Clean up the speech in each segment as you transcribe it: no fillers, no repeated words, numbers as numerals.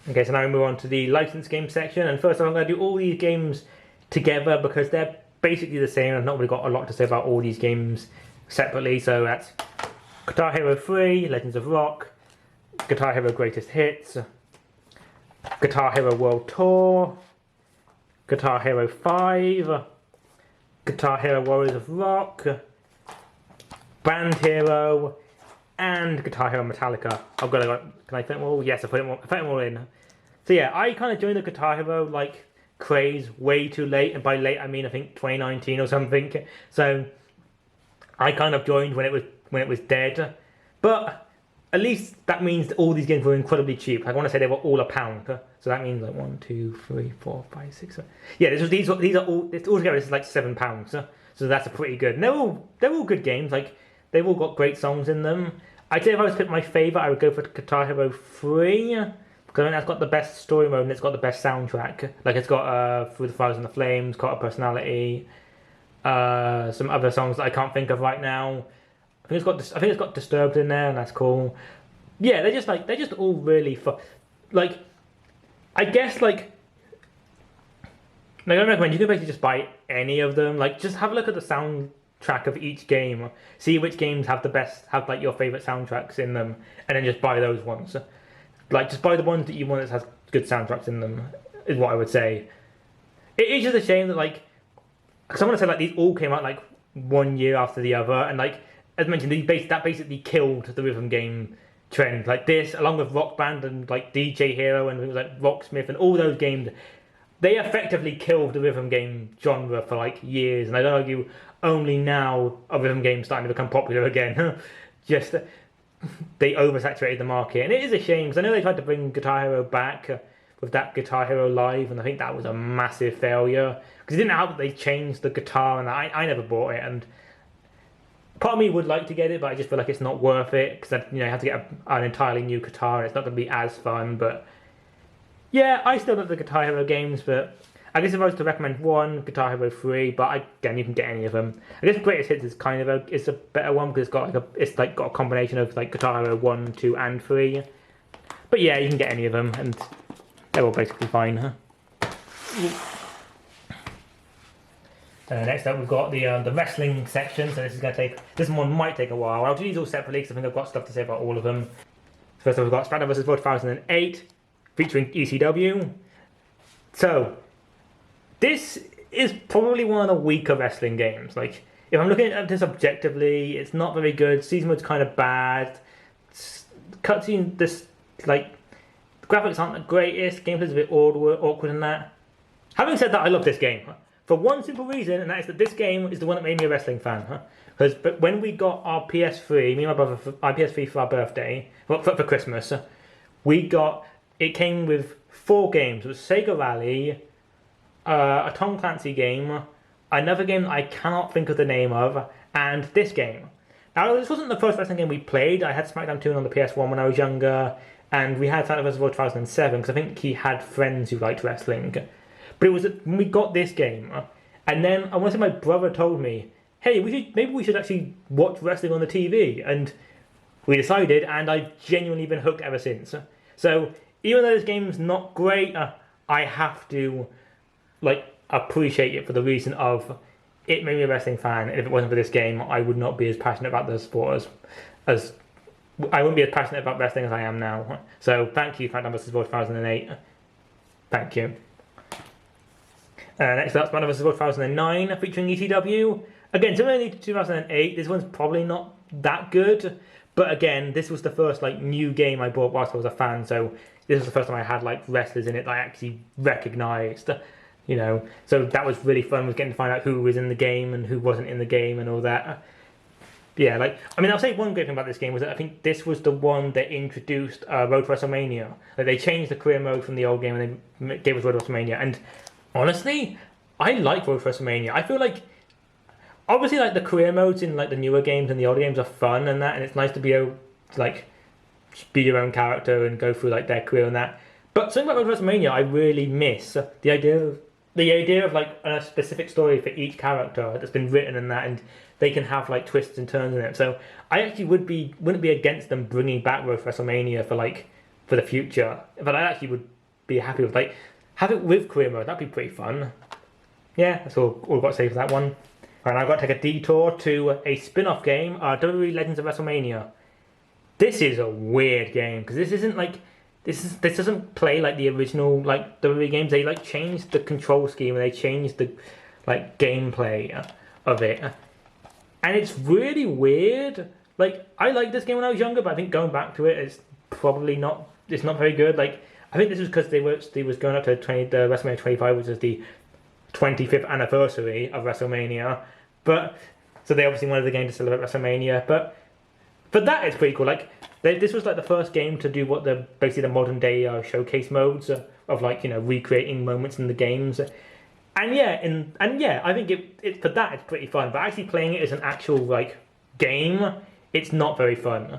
Okay, so now we move on to the licensed game section, and first I'm going to do all these games together because they're basically the same. I've not really got a lot to say about all these games separately, so that's Guitar Hero 3, Legends of Rock, Guitar Hero Greatest Hits, Guitar Hero World Tour, Guitar Hero 5, Guitar Hero Warriors of Rock, Band Hero, and Guitar Hero Metallica. I've got to. Can I fit them all? Yes, I put them all in. So yeah, I kind of joined the Guitar Hero craze way too late, and by late I mean I think 2019 or something. So I kind of joined when it was dead, but at least that means that all these games were incredibly cheap. I want to say they were all £1. So that means 1, 2, 3, 4, 5, 6. 7. Yeah, these are all. It's all together. This is £7. So that's a pretty good. And they're all good games. They've all got great songs in them. I'd say if I was to pick my favourite, I would go for Guitar Hero 3. Because I think that's got the best story mode and it's got the best soundtrack. It's got Through the Fires and the Flames, Caught a Personality, some other songs that I can't think of right now. I think it's got Disturbed in there, and that's cool. Yeah, they're just all really fun. I guess I don't recommend you can basically just buy any of them. Just have a look at the soundtrack of each game, see which games have your favorite soundtracks in them, and then just buy those ones. Just buy the ones that you want that has good soundtracks in them, is what I would say. It is just a shame that because I want to say these all came out 1 year after the other, and as mentioned, that basically killed the rhythm game trend. This, along with Rock Band and DJ Hero and things like Rocksmith and all those games, they effectively killed the rhythm game genre for years. And I'd argue only now are rhythm games starting to become popular again. Just they oversaturated the market, and it is a shame because I know they tried to bring Guitar Hero back with that Guitar Hero Live, and I think that was a massive failure because it didn't help that they changed the guitar, and I never bought it. And part of me would like to get it, but I just feel like it's not worth it because you have to get an entirely new guitar, and it's not going to be as fun. But yeah, I still love the Guitar Hero games, but I guess if I was to recommend one, Guitar Hero 3, but again, you can get any of them. I guess Greatest Hits is kind of a better one because it's got a combination of Guitar Hero 1, 2, and 3. But yeah, you can get any of them, and they're all basically fine. Next up, we've got the wrestling section. So this one might take a while. I'll do these all separately because I think I've got stuff to say about all of them. First up, we've got SmackDown vs. Raw 2008, featuring ECW. So this is probably one of the weaker wrestling games. If I'm looking at this objectively, it's not very good. Season mode's kind of bad. Cutscene, the graphics aren't the greatest. Gameplay's a bit awkward in that. Having said that, I love this game for one simple reason, and that is that this game is the one that made me a wrestling fan. Because when we got our PS3, me and my brother, our PS3 for our birthday, well, for Christmas, it came with 4 games. It was Sega Rally, a Tom Clancy game, another game that I cannot think of the name of, and this game. Now, this wasn't the first wrestling game we played. I had SmackDown 2 on the PS1 when I was younger, and we had SmackDown vs. Raw 2007 because I think he had friends who liked wrestling. But it was when we got this game, and then I want to say my brother told me, "Hey, maybe we should actually watch wrestling on the TV," and we decided, and I've genuinely been hooked ever since. So even though this game's not great, I have to appreciate it for the reason of it made me a wrestling fan, and if it wasn't for this game, I would not be as passionate about the sport as I wouldn't be as passionate about wrestling as I am now. So thank you, SmackDown vs. Raw 2008. Thank you. Next up, SmackDown vs. Raw 2009, featuring ECW. Again, similarly to 2008, this one's probably not that good, but again, this was the first new game I bought whilst I was a fan, so this was the first time I had wrestlers in it that I actually recognised. So that was really fun, was getting to find out who was in the game and who wasn't in the game and all that. Yeah, I'll say one great thing about this game was that I think this was the one that introduced Road to WrestleMania. They changed the career mode from the old game and they gave us Road to WrestleMania. And honestly, I like Road to WrestleMania. I feel obviously the career modes in the newer games and the older games are fun and that, and it's nice to be able to be your own character and go through their career and that. But something about Road to WrestleMania I really miss the idea of a specific story for each character that's been written and that, and they can have twists and turns in it. So I actually wouldn't be against them bringing back Road to WrestleMania for the future. But I actually would be happy with. Like, have it with career mode. That'd be pretty fun. Yeah, that's all I've got to say for that one. Right, I've got to take a detour to a spin-off game, WWE Legends of WrestleMania. This is a weird game because this isn't like this doesn't play like the original like WWE games. They like changed the control scheme and they changed the like gameplay of it, and it's really weird. Like, I liked this game when I was younger, but I think going back to it is probably not. It's not very good. Like, I think this was because they was going up to the WrestleMania 25, which is the 25th anniversary of WrestleMania. But so they obviously wanted the game to celebrate WrestleMania. But that is pretty cool. Like, this was like the first game to do what basically the modern day showcase modes of like, you know, recreating moments in the games. And yeah, I think it for that it's pretty fun. But actually playing it as an actual like game, it's not very fun.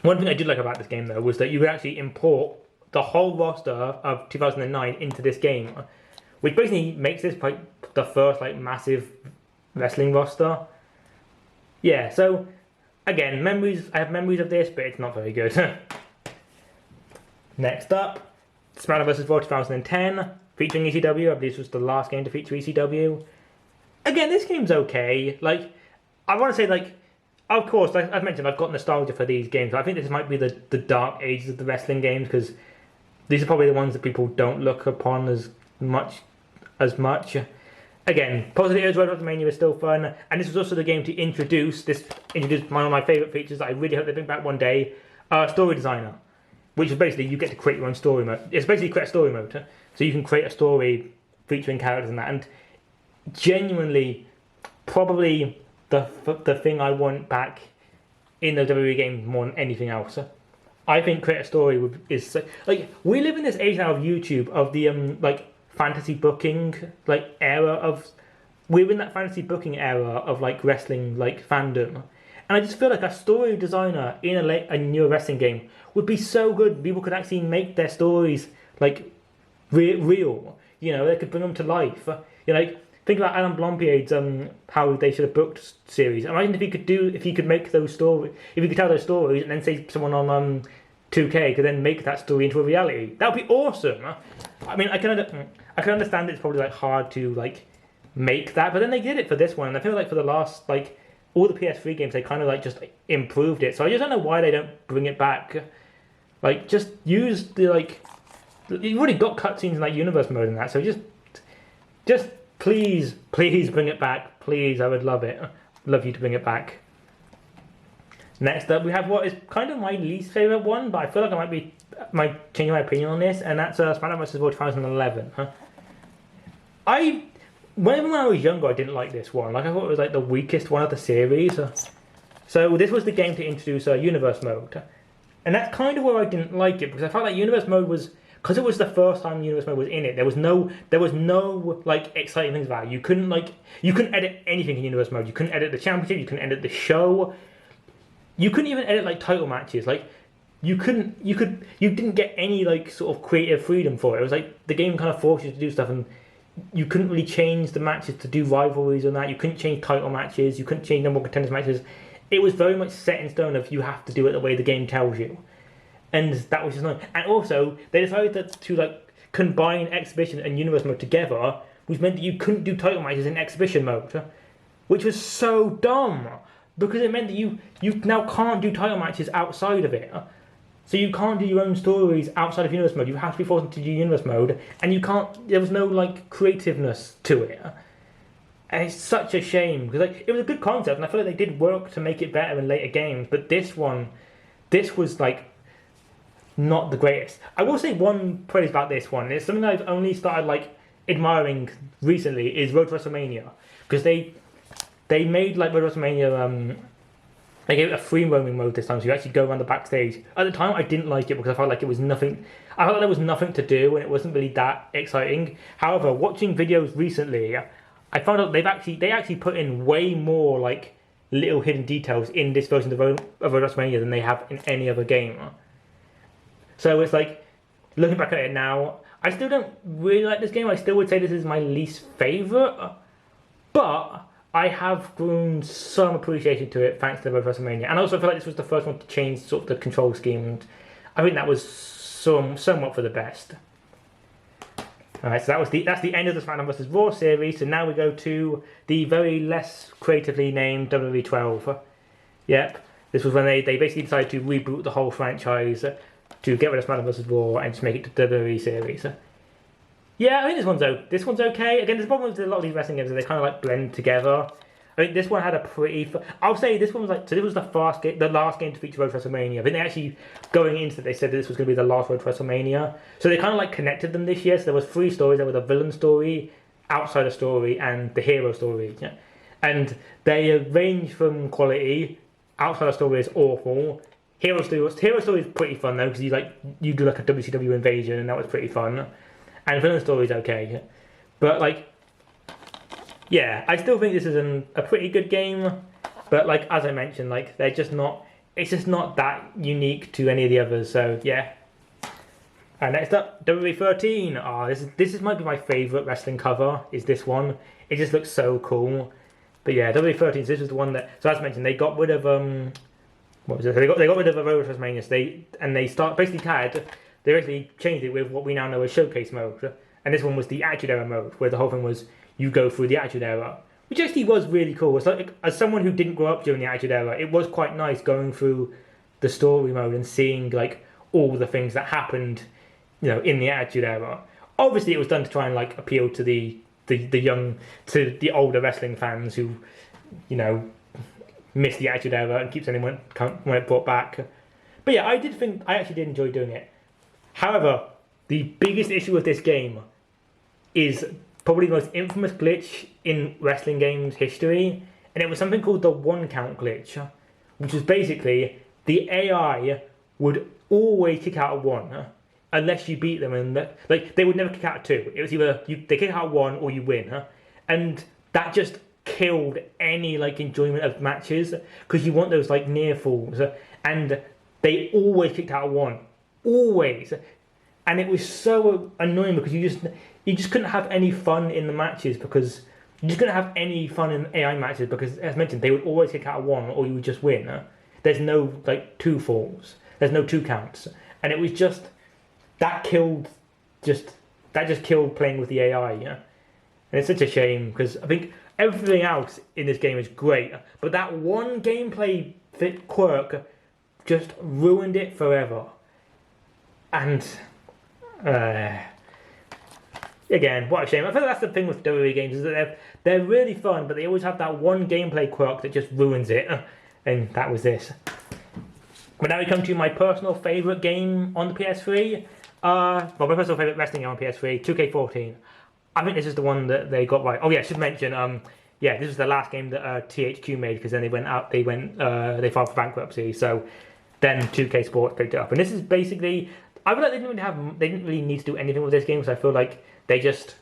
One thing I did like about this game though was that you could actually import the whole roster of 2009 into this game, which basically makes this like the first like massive wrestling roster. Yeah, so again, I have memories of this, but it's not very good. Next up, SmackDown vs. Raw 2010, featuring ECW. I believe this was the last game to feature ECW. Again, this game's okay. Like, I want to say, like, of course, like I've mentioned, I've got nostalgia for these games. I think this might be the dark ages of the wrestling games, because these are probably the ones that people don't look upon as much. Again, Positive Road WrestleMania is still fun, and this was also the game to introduce one of my favourite features that I really hope they bring back one day, Story Designer, which is basically you get to create your own story mode. It's basically create a story mode, so you can create a story featuring characters and that, and genuinely, probably the thing I want back in the WWE game more than anything else. I think create a story is like, we live in this age now of YouTube, of the like fantasy booking like era of, we're in that fantasy booking era of like wrestling like fandom, and I just feel like a story designer in a new wrestling game would be so good. People could actually make their stories like real, you know, they could bring them to life. You know, like, think about Alan Blompier's how they should have booked series. Imagine if he could make those stories, if he could tell those stories, and then say someone on 2K could then make that story into a reality. That would be awesome. I mean, I can understand it's probably like hard to like make that, but then they did it for this one, and I feel like for the last like all the PS3 games, they kind of like just improved it. So I just don't know why they don't bring it back. Like, just use the like, you've already got cutscenes in like universe mode and that, so just please bring it back. Please, I would love it. Love you to bring it back. Next up, we have what is kind of my least favourite one, but I feel like I might change my opinion on this, and that's SmackDown vs. Raw 2011. When I was younger, I didn't like this one. Like, I thought it was like the weakest one of the series. So this was the game to introduce Universe Mode, and that's kind of where I didn't like it, because I felt like Universe Mode was, because it was the first time Universe Mode was in it, there was no like exciting things about it. You couldn't edit anything in Universe Mode. You couldn't edit the championship. You couldn't edit the show. You couldn't even edit like title matches. Like, you didn't get any like sort of creative freedom for it. It was like the game kind of forced you to do stuff, and you couldn't really change the matches to do rivalries and that. You couldn't change title matches. You couldn't change number one contenders matches. It was very much set in stone of you have to do it the way the game tells you, and that was just annoying. And also, they decided to like combine exhibition and universe mode together, which meant that you couldn't do title matches in exhibition mode, which was so dumb. Because it meant that you now can't do title matches outside of it. So you can't do your own stories outside of Universe Mode. You have to be forced to do Universe Mode. And you can't, there was no like creativeness to it. And it's such a shame. Because like, it was a good concept, and I feel like they did work to make it better in later games. But this was like not the greatest. I will say one praise about this one. It's something I've only started like admiring recently, is Road to WrestleMania. Because they made like Road to WrestleMania, they gave it a free roaming mode this time, so you actually go around the backstage. At the time, I didn't like it because I felt like it was nothing. I felt like there was nothing to do, and it wasn't really that exciting. However, watching videos recently, I found out they actually put in way more like little hidden details in this version of Road to WrestleMania than they have in any other game. So it's like, looking back at it now, I still don't really like this game. I still would say this is my least favourite, but I have grown some appreciation to it thanks to the WrestleMania, and I also feel like this was the first one to change sort of the control scheme, and I think that was somewhat for the best. Alright, so that's the end of the SmackDown vs. Raw series, so now we go to the very less creatively named WWE 12. Yep, this was when they basically decided to reboot the whole franchise to get rid of SmackDown vs. Raw and just make it to WWE series. Yeah, I think this one's okay. Again, there's a problem with a lot of these wrestling games that they kind of like blend together. I think this one had a pretty. I'll say this one was like, so this was the last game to feature Road to WrestleMania. I think they actually, going into it, they said that this was going to be the last Road to WrestleMania. So they kind of like connected them this year. So there was 3 stories. There was a villain story, outsider story, and the hero story. Yeah? And they range from quality. Outsider story is awful. Hero story is pretty fun though, because you do like a WCW invasion, and that was pretty fun. And villain story is okay, but like. Yeah, I still think this is a pretty good game, but like as I mentioned, like they're just not. It's just not that unique to any of the others. So yeah. And next up, WWE 13. Oh, this might be my favorite wrestling cover. Is this one? It just looks so cool. But yeah, WWE 13. So this is the one that. So as mentioned, they got rid of What was it? They got rid of a Road to WrestleMania. So they basically changed it with what we now know as Showcase mode. And this one was the Attitude Era mode, where the whole thing was. You go through the Attitude Era, which actually was really cool. It's like, as someone who didn't grow up during the Attitude Era, it was quite nice going through the story mode and seeing like all the things that happened, in the Attitude Era. Obviously, it was done to try and like appeal to the the older wrestling fans who, miss the Attitude Era and keep saying when it brought back. But yeah, I actually did enjoy doing it. However, the biggest issue with this game is probably the most infamous glitch in wrestling games history, and it was something called the 1 count glitch, which was basically the AI would always kick out a 1 unless you beat them, and they would never kick out a 2. It was either they kick out 1 or you win, and that just killed any enjoyment of matches because you want those near falls, and they always kicked out a 1, always, and it was so annoying because you just couldn't have any fun in the matches because you just couldn't have any fun in AI matches because, as mentioned, they would always kick out a 1 or you would just win. There's no 2 falls. There's no 2 counts, and it was just that just killed playing with the AI. And it's such a shame because I think everything else in this game is great, but that one gameplay quirk just ruined it forever. And. Again, what a shame. I feel like that's the thing with WWE games is that they're really fun, but they always have that one gameplay quirk that just ruins it. And that was this. But now we come to my personal favourite game on the PS3. My personal favourite wrestling game on PS3, 2K14. I think this is the one that they got right. Oh yeah, I should mention. This was the last game that THQ made because then they they filed for bankruptcy. So then 2K Sports picked it up, and this is basically. I feel like they didn't really need to do anything with this game because I feel like they just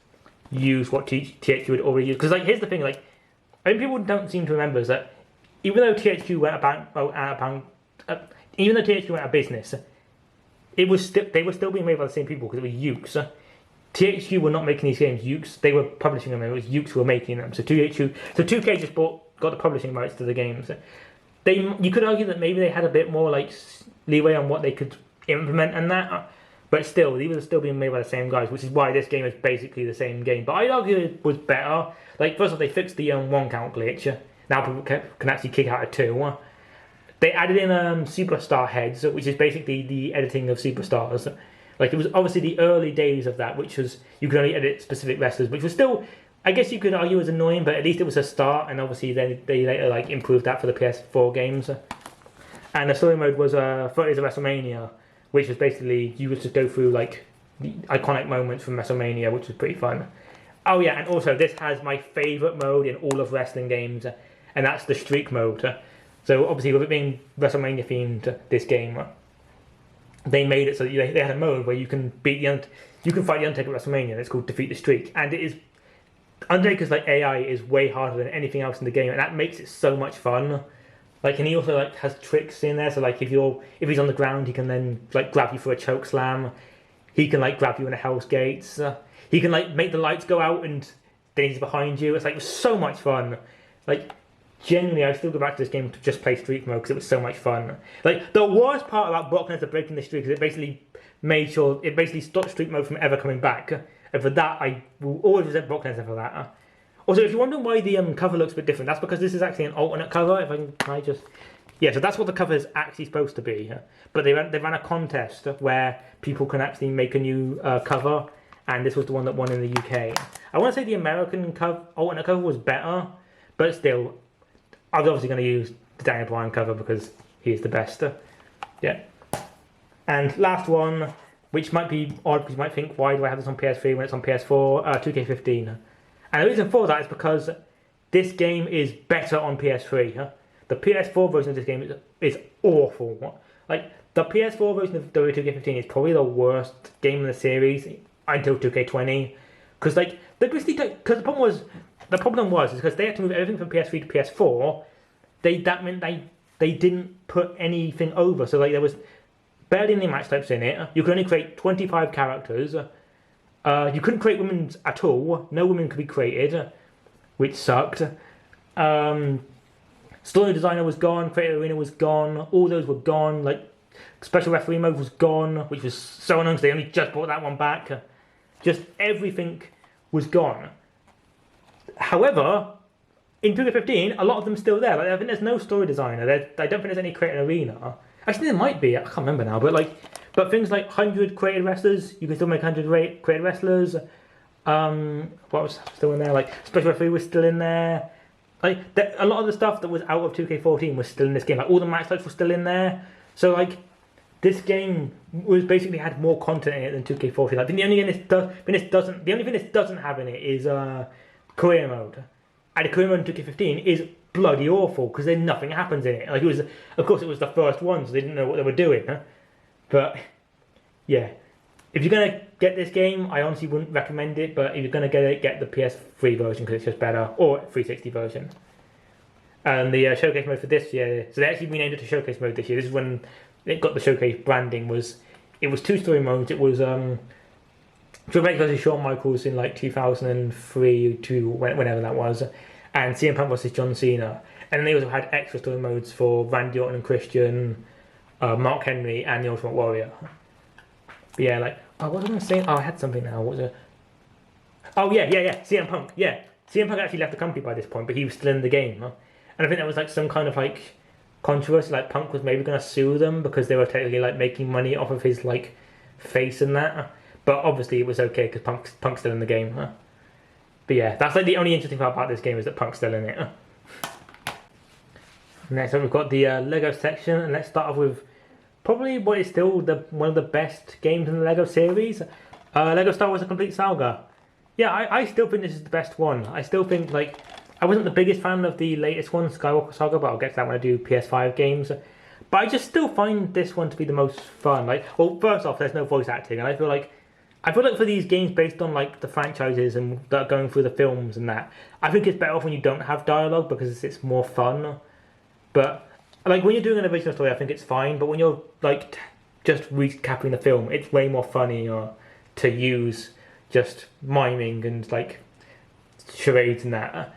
used what THQ had already used. Because like here's the thing, like I think people don't seem to remember is that even though THQ went out of business, they were still being made by the same people because it was Ukes. THQ were not making these games. Ukes, they were publishing them. It was Ukes who were making them. So 2K just got the publishing rights to the games. You could argue that maybe they had a bit more leeway on what they could implement and that, but still, these are still being made by the same guys, which is why this game is basically the same game. But I'd argue it was better. First off, they fixed the 1 count glitch. Now people can actually kick out a 2. They added in superstar heads, which is basically the editing of superstars. It was obviously the early days of that, which was you could only edit specific wrestlers, which was still, I guess you could argue was annoying, but at least it was a start. And obviously then they later improved that for the PS4 games. And the story mode was 30 Days of WrestleMania, which was basically you would just go through the iconic moments from WrestleMania, which was pretty fun. Oh yeah, and also this has my favourite mode in all of wrestling games, and that's the streak mode. So obviously with it being WrestleMania themed, this game, they made it so that they had a mode where you can fight the Undertaker at WrestleMania, and it's called Defeat the Streak, and it is Undertaker's AI is way harder than anything else in the game, and that makes it so much fun. And he also has tricks in there. So if he's on the ground, he can then grab you for a choke slam. He can grab you in a Hell's Gates. He can make the lights go out and then he's behind you. It's so much fun. Genuinely, I still go back to this game to just play streak mode because it was so much fun. The worst part about Brock Lesnar breaking the streak is it basically stopped streak mode from ever coming back. And for that, I will always resent Brock Lesnar for that. Also, if you're wondering why the cover looks a bit different, that's because this is actually an alternate cover. If I just... Yeah, so that's what the cover is actually supposed to be. But they ran a contest where people can actually make a new cover, and this was the one that won in the UK. I want to say the American alternate cover was better, but still, I was obviously going to use the Daniel Bryan cover because he is the best. Yeah. And last one, which might be odd because you might think, why do I have this on PS3 when it's on PS4? 2K15. And the reason for that is because this game is better on PS3. The PS4 version of this game is awful. Like, the PS4 version of WWE 2K15 is probably the worst game in the series until 2K20. Because, like, because the problem was because they had to move everything from PS3 to PS4. That meant they didn't put anything over. So, like, there was barely any match types in it. You could only create 25 characters. You couldn't create women's at all. No women could be created, which sucked. Story designer was gone. Creative arena was gone. All those were gone. Like, special referee mode was gone, which was so annoying because they only just brought that one back. Just everything was gone. However, in 2K15, a lot of them still there. Like, I think there's no story designer. I don't think there's any creative arena. Actually, there might be. I can't remember now. But things like 100 created wrestlers, you can still make 100 created wrestlers. What was still in there? Like, special referee was still in there. Like, a lot of the stuff that was out of 2K14 was still in this game. Like, all the match types were still in there. So, like, this game was basically had more content in it than 2K14. Like, the only thing this doesn't have in it is career mode. And the career mode in 2K15 is bloody awful because then nothing happens in it. Like, of course, it was the first one, so they didn't know what they were doing. But yeah, if you're gonna get this game, I honestly wouldn't recommend it. But if you're gonna get it, get the PS3 version because it's just better, or 360 version. And the showcase mode for this year, so they actually renamed it to showcase mode this year. This is when it got the showcase branding. It was 2 story modes. It was Triple H versus Shawn Michaels in like 2003 to whenever that was, and CM Punk versus John Cena. And then they also had extra story modes for Randy Orton and Christian, Mark Henry, and the Ultimate Warrior. But yeah, like, what was I going to say? I had something now. What was it? Oh yeah, CM Punk. Yeah, CM Punk actually left the company by this point, but he was still in the game. And I think that was like some kind of like controversy. Like, Punk was maybe going to sue them because they were technically like making money off of his like face and that. But obviously it was okay because Punk's still in the game. But yeah, that's like the only interesting part about this game is that Punk's still in it. Next up, we've got the Lego section, and let's start off with probably what is still one of the best games in the Lego series, Lego Star Wars: A Complete Saga. Yeah, I still think this is the best one. I still think, like, I wasn't the biggest fan of the latest one, Skywalker Saga, but I'll get to that when I do PS5 games. But I just still find this one to be the most fun. Like, well, first off, there's no voice acting, and I feel like for these games based on like the franchises and that are going through the films and that, I think it's better off when you don't have dialogue because it's more fun. But like when you're doing an original story, I think it's fine. But when you're like just recapping the film, it's way more funny to use just miming and like charades and that.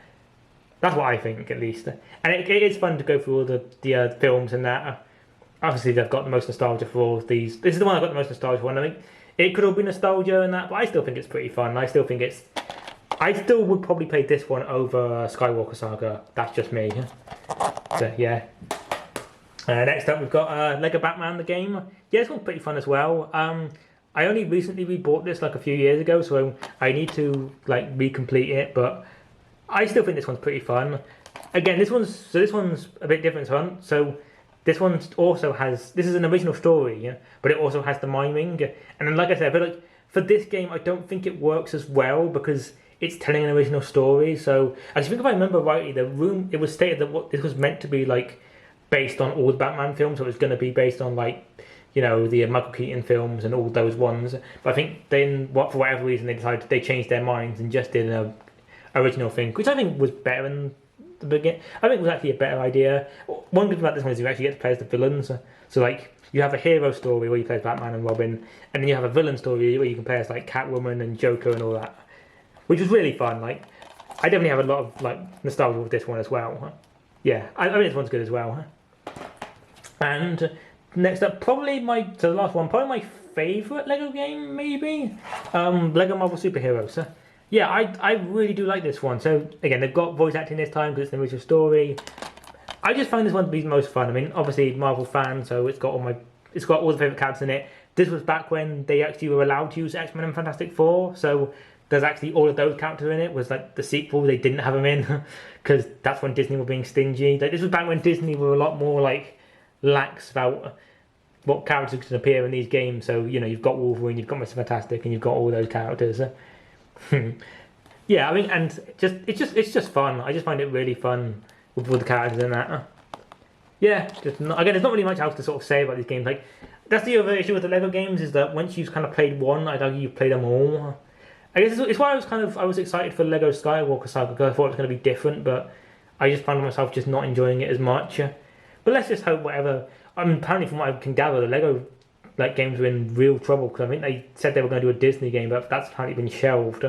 That's what I think, at least. And it is fun to go through all the films and that. Obviously, they've got the most nostalgia for all of these. This is the one I've got the most nostalgia for. And I think it could all be nostalgia and that, but I still think it's pretty fun. I still would probably play this one over Skywalker Saga. That's just me. So yeah. Next up, we've got Lego Batman the game. Yeah, this one's pretty fun as well. I only recently rebought this like a few years ago, so I need to like recomplete it. But I still think this one's pretty fun. Again, this one's a bit different. So this one also has, this is an original story, yeah, but it also has the miming. And then, like I said, I feel like for this game, I don't think it works as well because it's telling an original story. So I think if I remember rightly, it was stated that this was meant to be like based on all the Batman films. So it was going to be based on like, you know, the Michael Keaton films and all those ones. But I think then, for whatever reason, they changed their minds and just did an original thing, which I think was better in the beginning. I think it was actually a better idea. One good thing about this one is you actually get to play as the villains. So like, you have a hero story where you play as Batman and Robin, and then you have a villain story where you can play as like Catwoman and Joker and all that, which was really fun. Like, I definitely have a lot of like nostalgia with this one as well. Yeah, I mean this one's good as well. And next up, the last one, probably my favourite Lego game, maybe. Lego Marvel Superheroes. Yeah, I really do like this one. So again, they've got voice acting this time because it's the original story. I just find this one to be the most fun. I mean, obviously Marvel fan, so it's got all the favourite characters in it. This was back when they actually were allowed to use X-Men and Fantastic Four, so there's actually all of those characters in it. Was like the sequel, they didn't have them in because that's when Disney were being stingy. Like, this was back when Disney were a lot more like lax about what characters could appear in these games. So you know, you've got Wolverine, you've got Mr. Fantastic, and you've got all those characters. Yeah, I mean, and it's just fun. I just find it really fun with all the characters in that. Yeah, again, there's not really much else to sort of say about these games. Like, that's the other issue with the Lego games, is that once you've kind of played one, I'd argue you've played them all. I guess it's why I was excited for Lego Skywalker Saga, because I thought it was going to be different, but I just found myself just not enjoying it as much. But let's just hope whatever. I mean, apparently from what I can gather, the Lego games were in real trouble, because I think they said they were going to do a Disney game, but that's apparently been shelved,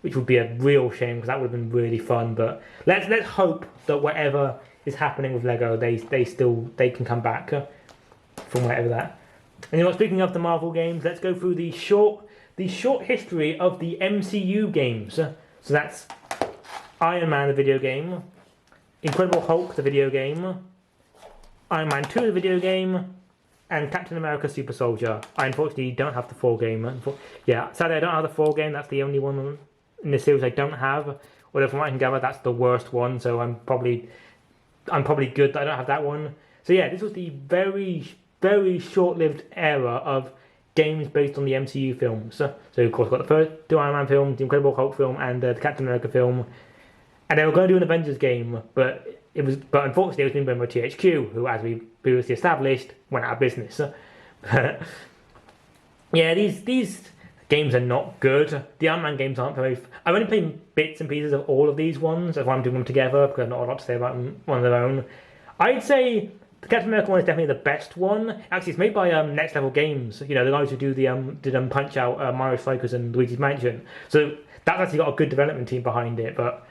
which would be a real shame, because that would have been really fun. But let's hope that whatever is happening with Lego, they can come back from whatever that. And you know what, speaking of the Marvel games, let's go through the short history of the MCU games. So that's Iron Man, the video game, Incredible Hulk, the video game, Iron Man 2, the video game, and Captain America Super Soldier. I unfortunately don't have the 4 game. Yeah, sadly I don't have the 4 game. That's the only one in the series I don't have. Although from what I can gather, that's the worst one. So I'm probably good that I don't have that one. So yeah, this was the very, very short-lived era of games based on the MCU films. So of course, we've got the first 2 Iron Man films, the Incredible Hulk film, and the Captain America film. And they were going to do an Avengers game, but unfortunately it was being done by THQ, who, as we previously established, went out of business. Yeah, these games are not good. The Iron Man games aren't very. I've only played bits and pieces of all of these ones. That's why I'm doing them together, because I've not a lot to say about them on their own. I'd say the Captain America one is definitely the best one. Actually, it's made by Next Level Games. You know, the guys who do did Punch Out, Mario Strikers, and Luigi's Mansion. So that's actually got a good development team behind it. But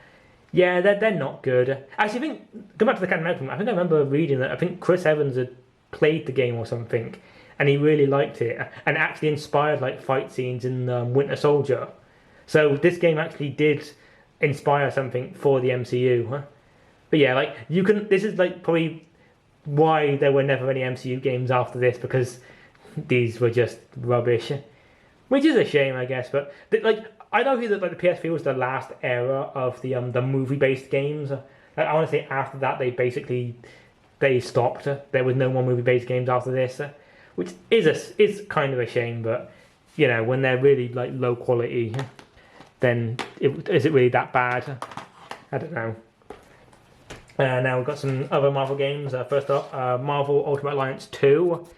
yeah, they're not good. Actually, I think, going back to the Captain America one, I think I remember reading that I think Chris Evans had played the game or something, and he really liked it, and actually inspired like fight scenes in Winter Soldier. So this game actually did inspire something for the MCU. But yeah, like this is like probably why there were never any MCU games after this, because these were just rubbish, which is a shame, I guess. But like, I'd argue that like the PS3 was the last era of the movie-based games. Like, I want to say after that they stopped. There was no more movie-based games after this, which is kind of a shame. But you know, when they're really like low quality, then is it really that bad? I don't know. Now we've got some other Marvel games. First up, Marvel Ultimate Alliance 2.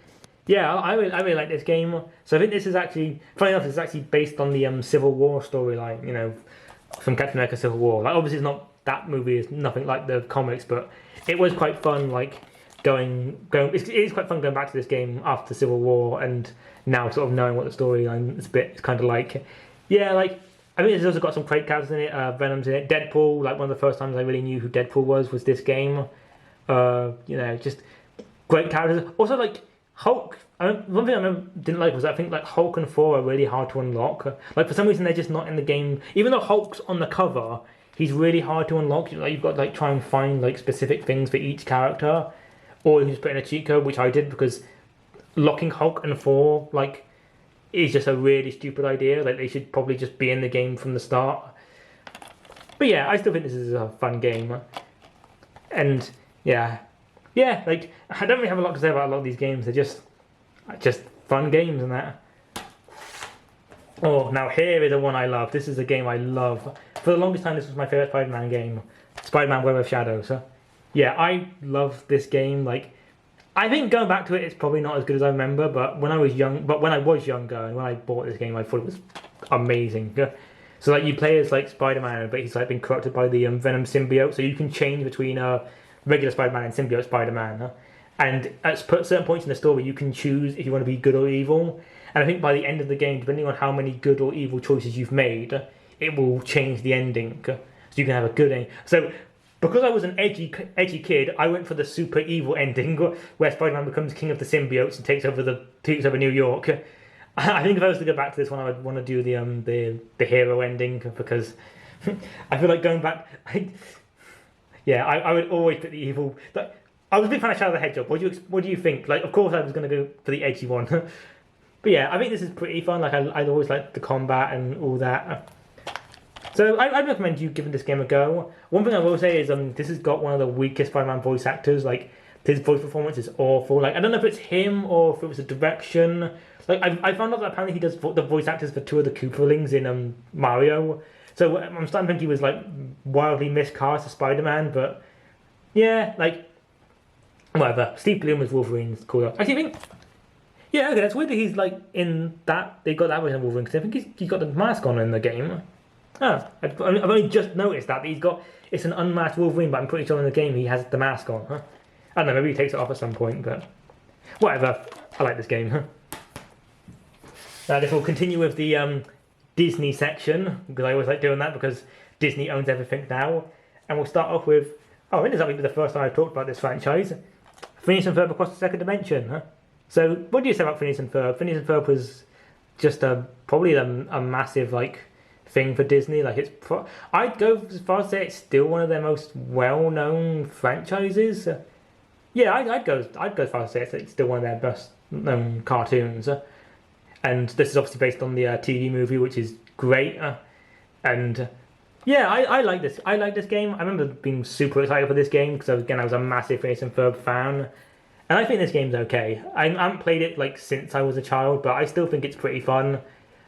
Yeah, I really like this game. So I think this is actually, funny enough, it's actually based on the Civil War storyline, you know, from Captain America Civil War. Like, obviously, that movie is nothing like the comics, but it was quite fun, like, it is quite fun going back to this game after Civil War, and now sort of knowing what the storyline is it's kind of like, yeah, like, I mean, it's also got some great characters in it. Venom's in it. Deadpool, like one of the first times I really knew who Deadpool was this game. You know, just great characters. Also, like Hulk. One thing I didn't like was I think like Hulk and Thor are really hard to unlock. Like for some reason they're just not in the game. Even though Hulk's on the cover, he's really hard to unlock. Like you've got to like try and find like specific things for each character, or you can just put in a cheat code, which I did, because locking Hulk and Thor like is just a really stupid idea. Like they should probably just be in the game from the start. But yeah, I still think this is a fun game. And yeah, like I don't really have a lot to say about a lot of these games. They're just fun games and that. Oh, now here is the one I love. This is a game I love. For the longest time, this was my favorite Spider-Man game, Spider-Man: Web of Shadows. So yeah, I love this game. Like, I think going back to it, it's probably not as good as I remember. But when I was younger, and when I bought this game, I thought it was amazing. So like you play as like Spider-Man, but he's like been corrupted by the Venom symbiote. So you can change between regular Spider-Man and symbiote Spider-Man. And at certain points in the story, you can choose if you want to be good or evil. And I think by the end of the game, depending on how many good or evil choices you've made, it will change the ending. So you can have a good ending. So because I was an edgy kid, I went for the super evil ending, where Spider-Man becomes king of the symbiotes and takes over New York. I think if I was to go back to this one, I would want to do the hero ending because I feel like going back. I would always put the evil. Like, I was a big fan of Shadow the Hedgehog. What do you think? Like, of course, I was going to go for the edgy one, but yeah, I think this is pretty fun. Like, I always like the combat and all that. So I'd recommend you giving this game a go. One thing I will say is this has got one of the weakest Spider-Man voice actors. Like, his voice performance is awful. Like, I don't know if it's him or if it was a direction. Like, I found out that apparently he does the voice actors for two of the Koopalings in Mario. So I'm starting to think he was like wildly miscast as Spider-Man. But yeah, like whatever. Steve Bloomer's Wolverine's cool. Actually, I think yeah, okay, that's weird that he's like in that. They got that version of Wolverine because I think he's got the mask on in the game. Oh, I've only just noticed that he's got it's an unmasked Wolverine, but I'm pretty sure in the game he has the mask on. Huh? I don't know, maybe he takes it off at some point, but whatever. I like this game. Huh? Now this will continue with the Disney section because I always like doing that because Disney owns everything now, and we'll start off with I think this will be the first time I've talked about this franchise. Phineas and Ferb Across the Second Dimension. Huh? So what do you say about Phineas and Ferb? Phineas and Ferb was just probably a massive like thing for Disney. Like I'd go as far as say it's still one of their most well-known franchises. Yeah, I'd go as far as say it's still one of their best-known cartoons. And this is obviously based on the TV movie, which is great. And yeah, I like this. I like this game. I remember being super excited for this game because again I was a massive Phineas and Ferb fan. And I think this game's okay. I haven't played it like since I was a child, but I still think it's pretty fun.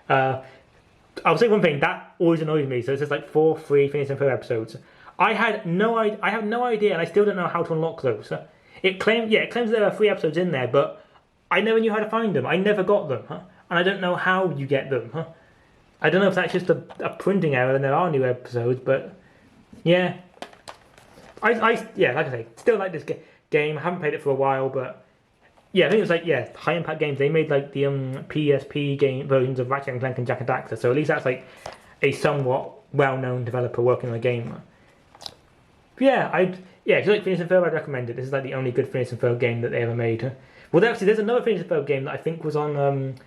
I'll say one thing that always annoys me. So it says like 4 free Phineas and Ferb episodes. I have no idea, and I still don't know how to unlock those. It claims there are 3 episodes in there, but I never knew how to find them. I never got them, and I don't know how you get them. I don't know if that's just a printing error and there are new episodes, but yeah, like I say, still like this game. I haven't played it for a while, but yeah, I think it was like High Impact Games. They made like the PSP game versions of Ratchet and Clank and Jak and Daxter, so at least that's like a somewhat well-known developer working on the game. Yeah, if you like Phineas and Ferb, I'd recommend it. This is like the only good Phineas and Ferb game that they ever made. Well, actually, there's another Phineas and Ferb game that I think was on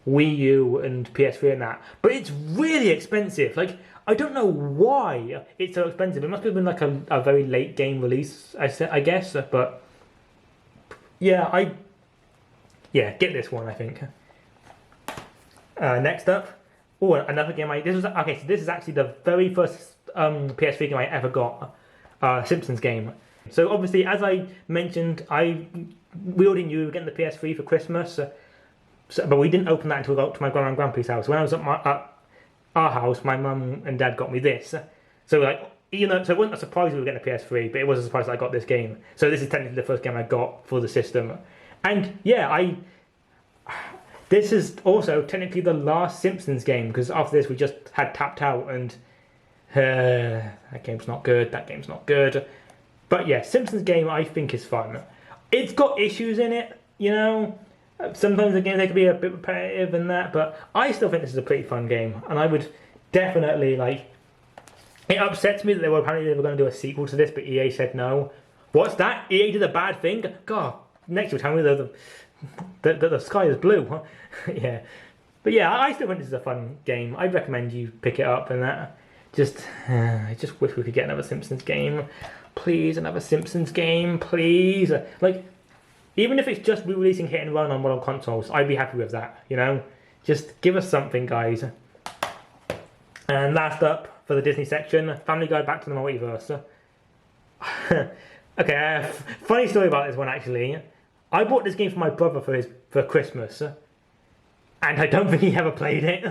Wii U and PS3 and that, but it's really expensive. Like, I don't know why it's so expensive. It must have been like a very late game release, I guess. But yeah, get this one, I think. Next up, another game. This is actually the very first PS3 game I ever got. Simpsons game. So obviously, as I mentioned, we already knew we were getting the PS3 for Christmas, but we didn't open that until we got to my grandma and grandpa's house. When I was at our house, my mum and dad got me this. So like, so it wasn't a surprise we were getting a PS3, but it was a surprise that I got this game. So this is technically the first game I got for the system, and yeah, this is also technically the last Simpsons game because after this we just had Tapped Out and. That game's not good. But yeah, Simpsons game I think is fun. It's got issues in it, you know. Sometimes the game they can be a bit repetitive and that, but I still think this is a pretty fun game, and I would definitely like. It upsets me that they were going to do a sequel to this, but EA said no. What's that? EA did a bad thing? God, next you'll tell me that the sky is blue. Huh? Yeah, but yeah, I still think this is a fun game. I'd recommend you pick it up and that. I just wish we could get another Simpsons game. Please, another Simpsons game, please. Like, even if it's just re-releasing Hit and Run on modern consoles, I'd be happy with that, you know? Just give us something, guys. And last up, for the Disney section, Family Guy Back to the Multiverse. Okay, funny story about this one, actually. I bought this game for my brother for Christmas, and I don't think he ever played it.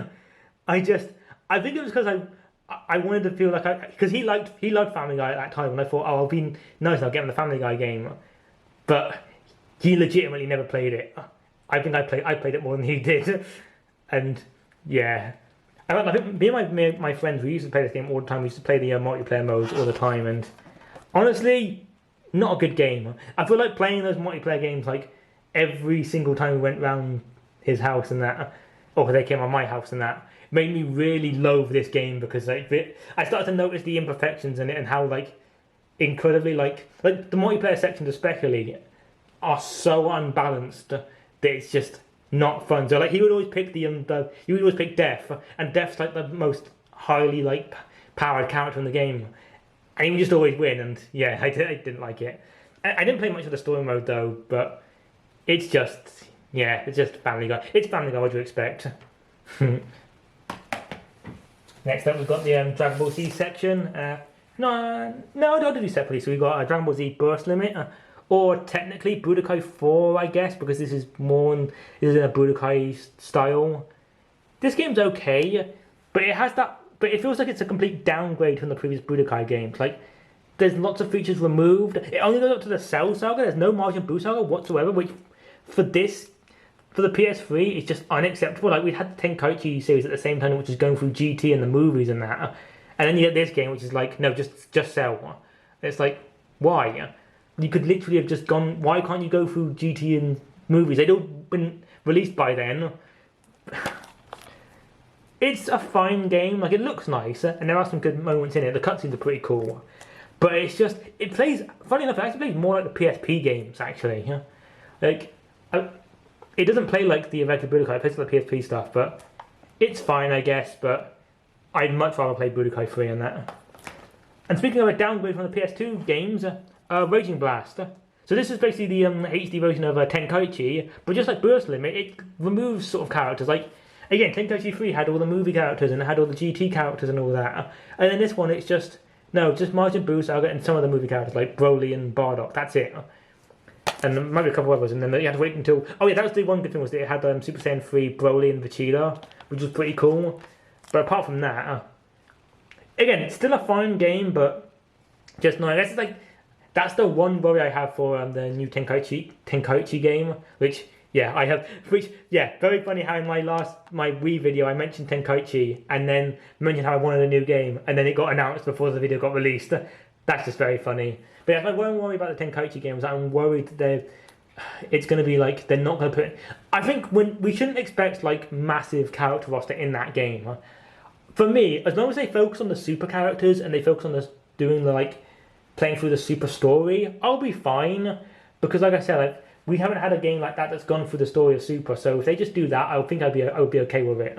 I think it was because I wanted to feel like because he loved Family Guy at that time, and I thought, I'll be nice, I'll get him the Family Guy game, but he legitimately never played it. I think I played it more than he did, and yeah, I think me and my friends, we used to play this game all the time. We used to play the multiplayer modes all the time, and honestly, not a good game. I feel like playing those multiplayer games like every single time we went round his house and that, or they came on my house and that. Made me really loathe this game because like I started to notice the imperfections in it and how like incredibly like the multiplayer sections especially are so unbalanced that it's just not fun. So like he would always pick he would always pick Death, and Death's like the most highly like powered character in the game, and he would just always win. And yeah, I didn't like it. I didn't play much of the story mode though, but it's just it's just Family Guy. It's Family Guy. What do you expect? Next up, we've got the Dragon Ball Z section. No, don't do separately. So we've got Dragon Ball Z Burst Limit, or technically Budokai 4, I guess, because this is in a Budokai style. This game's okay, but it has that. But it feels like it's a complete downgrade from the previous Budokai games. Like, there's lots of features removed. It only goes up to the Cell Saga. There's no Majin Buu Saga whatsoever, which for the PS3 is just unacceptable. Like, we had the Tenkaichi series at the same time, which is going through GT and the movies and that. And then you get this game, which is like, no, just Cell. It's like, why? You could literally have just gone, why can't you go through GT and movies? They'd all been released by then. It's a fine game, like it looks nice, and there are some good moments in it. The cutscenes are pretty cool. But it's just, it plays, funny enough, it actually plays more like the PSP games, actually. Like, it doesn't play like the regular Budokai, it plays like the PSP stuff, but it's fine, I guess, but I'd much rather play Budokai 3 on that. And speaking of a downgrade from the PS2 games, Raging Blast. So this is basically the HD version of Tenkaichi, but just like Burst Limit, it removes sort of characters. Like, again, Tenkaichi 3 had all the movie characters and it had all the GT characters and all that. And then this one, it's just Majin Buu Saga and some of the movie characters like Broly and Bardock. That's it. And there might be a couple others, and then you had to wait until... Oh yeah, that was the one good thing, was that it had Super Saiyan 3 Broly and Vegeta, which was pretty cool. But apart from that, again, it's still a fine game, but just no. I guess it's like, that's the one worry I have for the new Tenkaichi game, which very funny how in my Wii video I mentioned Tenkaichi and then mentioned how I wanted a new game, and then it got announced before the video got released. That's just very funny. But yeah, my one worry about the Tenkaichi game is I'm worried that it's going to be like, they're not going to put... I think we shouldn't expect like massive character roster in that game. For me, as long as they focus on the super characters and they focus on playing through the super story, I'll be fine. Because like I said, like, we haven't had a game like that that's gone through the story of Super. So if they just do that, I think I would be okay with it.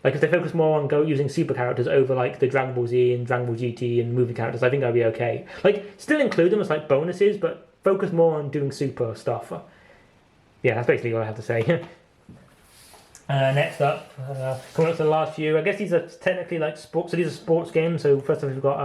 Like if they focus more on using super characters over like the Dragon Ball Z and Dragon Ball GT and movie characters, I think I'd be okay. Like still include them as like bonuses, but focus more on doing super stuff. Yeah, that's basically what I have to say. Next up, coming up to the last few. I guess these are technically like sports. So these are sports games. So first off, we've got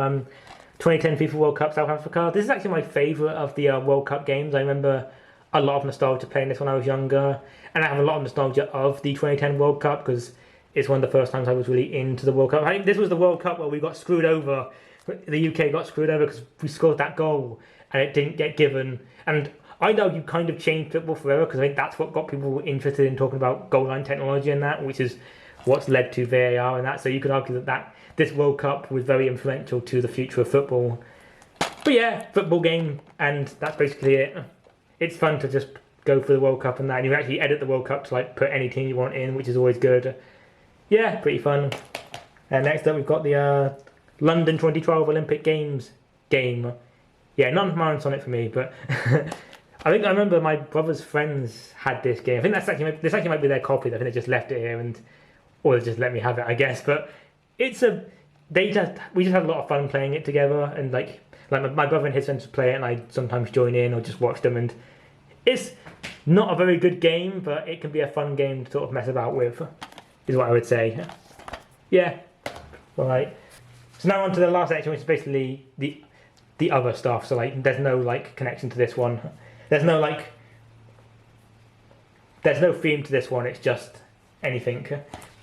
2010 FIFA World Cup South Africa. This is actually my favourite of the World Cup games. I remember a lot of nostalgia playing this when I was younger, and I have a lot of nostalgia of the 2010 World Cup because it's one of the first times I was really into the World Cup. I think this was the World Cup where we got screwed over. The UK got screwed over because we scored that goal and it didn't get given. And I know you kind of changed football forever because I think that's what got people interested in talking about goal line technology and that, which is what's led to VAR and that. So you could argue that this World Cup was very influential to the future of football. But yeah, football game, and that's basically it. It's fun to just go for the World Cup and that, and you can actually edit the World Cup to like put any team you want in, which is always good. Yeah, pretty fun. And next up we've got the London 2012 Olympic Games game. Yeah, none of on it for me, but I remember my brother's friends had this game. I think this actually might be their copy. I think they just left it here, or they just let me have it, I guess. But we just had a lot of fun playing it together, and like my brother and his friends would play it, and I sometimes join in or just watch them. And it's not a very good game, but it can be a fun game to sort of mess about with, is what I would say. Yeah, all right. So now on to the last section, which is basically the other stuff. So like, there's no like connection to this one. There's no theme to this one. It's just anything.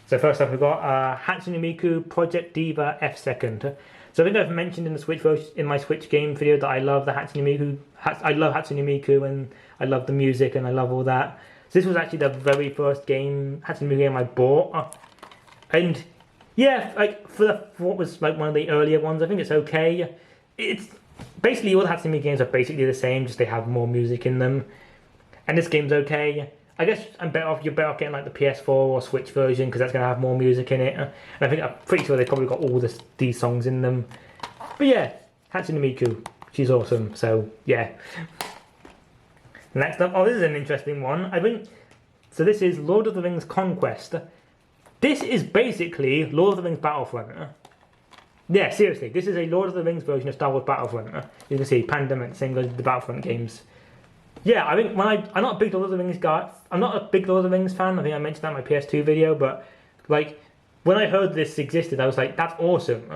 So first off, we've got Hatsune Miku Project Diva F Second. So I think I've mentioned in the Switch version, in my Switch game video, that I love the Hatsune Miku. I love Hatsune Miku, and I love the music, and I love all that. So this was actually the very first Hatsune Miku game I bought, and yeah, like for what was like one of the earlier ones, I think it's okay. It's basically all the Hatsune Miku games are basically the same, just they have more music in them, and this game's okay. I guess you're better off getting like the PS4 or Switch version because that's going to have more music in it. And I'm pretty sure they probably got all these songs in them. But yeah, Hatsune Miku, she's awesome. So yeah. Next up, this is an interesting one. I think So this is Lord of the Rings Conquest. This is basically Lord of the Rings Battlefront. Yeah, seriously, this is a Lord of the Rings version of Star Wars Battlefront. You can see Pandemic, same as the Battlefront games. Yeah, I think I'm not a big Lord of the Rings guy. I'm not a big Lord of the Rings fan. I think I mentioned that in my PS2 video, but like when I heard this existed, I was like, that's awesome.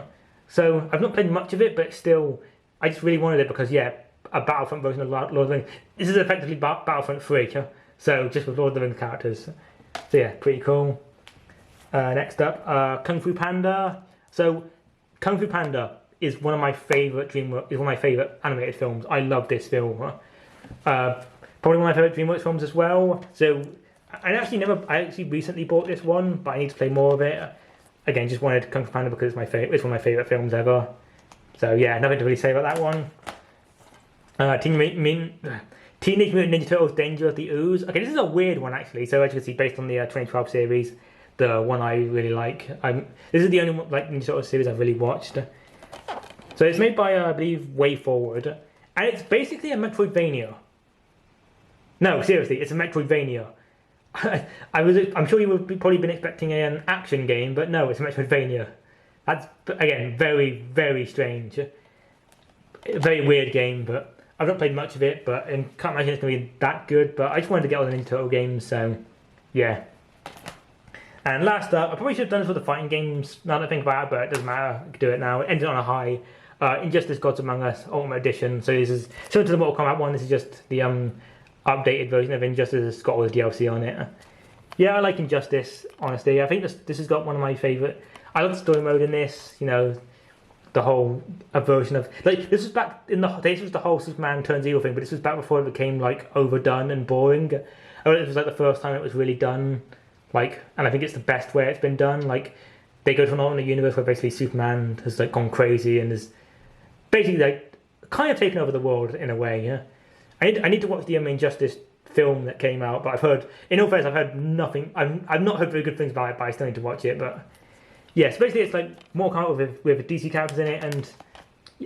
So I've not played much of it, but still, I just really wanted it because yeah, a Battlefront version of Lord of the Rings. This is effectively Battlefront 3, so just with Lord of the Rings characters. So yeah, pretty cool. Next up, Kung Fu Panda. So Kung Fu Panda is one of my favorite animated films. I love this film. Probably one of my favorite DreamWorks films as well. So I actually recently bought this one, but I need to play more of it. Again, just wanted Kung Fu Panda because it's one of my favorite films ever. So yeah, nothing to really say about that one. Teenage Mutant Ninja Turtles: Danger of the Ooze. Okay, this is a weird one actually. So as you can see, based on the 2012 series, the one I really like. This is the only one, like Ninja Turtles series I've really watched. So it's made by I believe Way Forward, and it's basically a Metroidvania. No, seriously, it's a Metroidvania. I'm sure you would probably been expecting an action game, but no, it's a Metroidvania. That's again very, very strange, a very weird game. But I've not played much of it, but I can't imagine it's going to be that good. But I just wanted to get all the Ninja Turtle games, so yeah. And last up, I probably should have done this for the fighting games. Now that I think about it, but it doesn't matter. I can do it now. It ended on a high. Injustice: Gods Among Us Ultimate Edition. So this is similar to the Mortal Kombat one. This is just the updated version of Injustice. It's got all the DLC on it. Yeah, I like Injustice. Honestly, I think this has got one of my favorite. I love the story mode in this. You know, the whole version of like this was back in this was the whole Superman turns evil thing, but this was back before it became like overdone and boring. It was like the first time it was really done. Like, and I think it's the best way it's been done. Like, they go to an alternate universe where basically Superman has like gone crazy and is basically like kind of taken over the world in a way. Yeah, I need to watch the Injustice film that came out, but I've heard, in all fairness, I've heard nothing. I've not heard very good things about it, but I still need to watch it. But yeah, so basically it's like Mortal Kombat with DC characters in it, and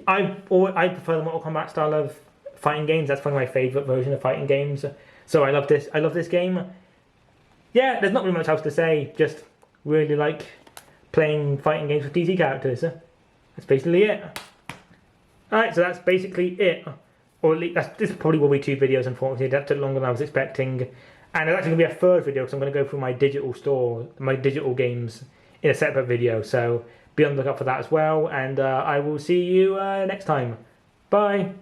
I prefer the Mortal Kombat style of fighting games. That's probably my favorite version of fighting games. So I love this. I love this game. Yeah, there's not really much else to say. Just really like playing fighting games with DC characters. That's basically it. Alright, so that's basically it. Or at least this probably will be 2 videos, unfortunately. That took longer than I was expecting. And there's actually going to be a 3rd video because I'm going to go through my digital store, my digital games in a separate video. So be on the lookout for that as well. And I will see you next time. Bye.